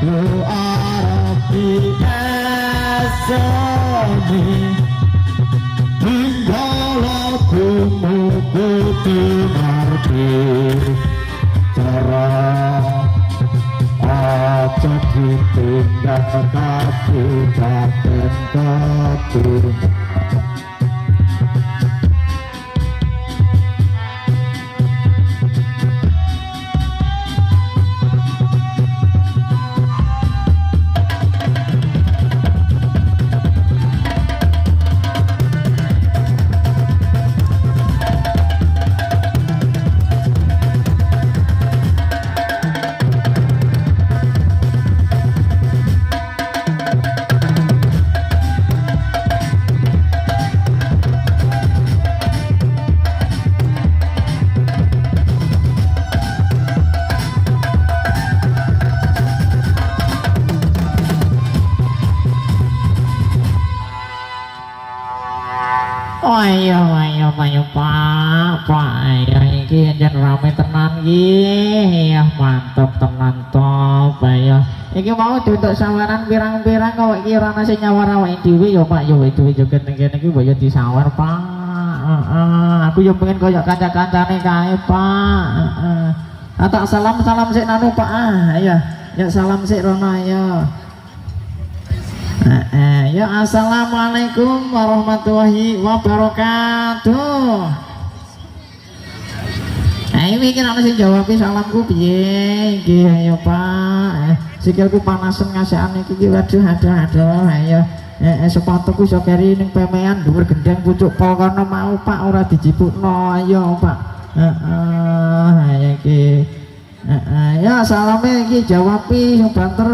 lu arabi esoni tinggal aku mukuti ngerti cara aja ditinggal tapi jaten keturun. Ayo Pak, ayo iki jan rame tenan iki. Ya mantep tenan top ayo. Iki mau duduk sawaran pirang-pirang kok iki ora ana sing nyawar awake dhewe ya Pak, ya dhewe joget ning kene iki mbok yo disawar Pak. Aku yo pengen koyo kanca-kancane kae Pak. Tak salam-salam sik nanu Pak. Ayo, ya salam sik rono ayo. Ya assalamualaikum warahmatullahi wabarakatuh. Ayo mikir ana sing jawab salamku piye iki ayo Pak. Sikilku panasen ngasekan iki waduh aduh ayo. Sepatuku iso keri ning pemean dhuwur gendeng pucuk pol kono mau Pak ora dijipukno ayo Pak. Ayo iki. Ya salame iki jawabi sing banter.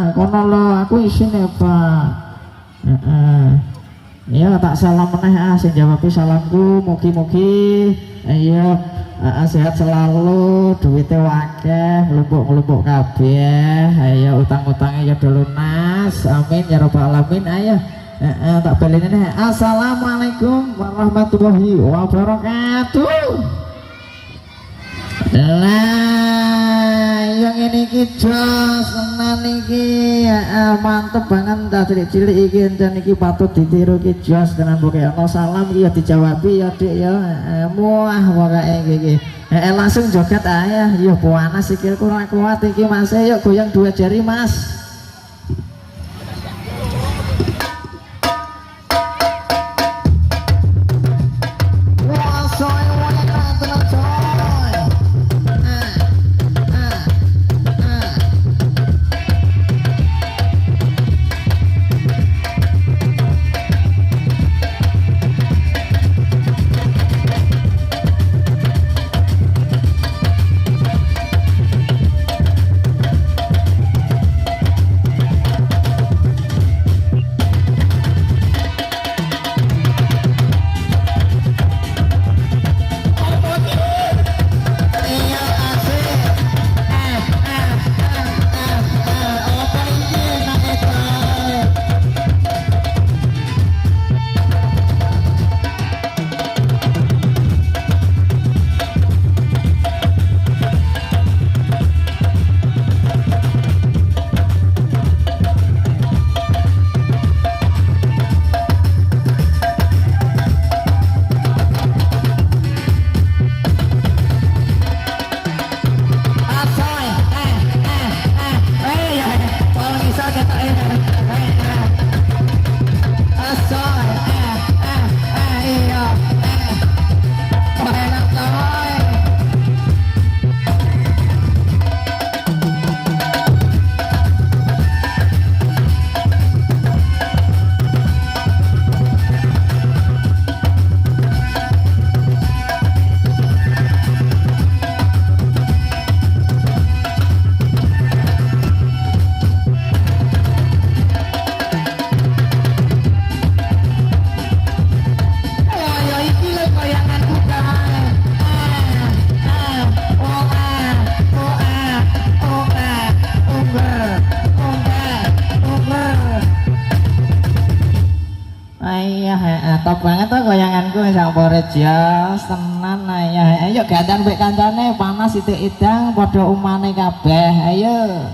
Kono lo aku isine Pak. Ya tak salam meneh sing jawabi salamku mugi-mugi ayo sehat selalu, duwite akeh, nglumpuk-nglumpuk kabeh, ayo utang-utange ya lunas. Amin ya rabbal alamin. Ayo tak baleni neh. Assalamualaikum warahmatullahi wabarakatuh. Lah yang ini iki jos tenan iki mantep banget dah cilik-cilik iki enten iki patut ditiru iki jos tenan pokoke ana salam iki ya dijawabi ya Dik ya muah pokoke iki langsung joget ae ya panas sikilku ora kuat iki Mas yuk goyang dua jari Mas. Top banget tuh goyanganku sang Porejas tenan ayo gandang mbek kancane panas sithik idang padha umane kabeh ayo.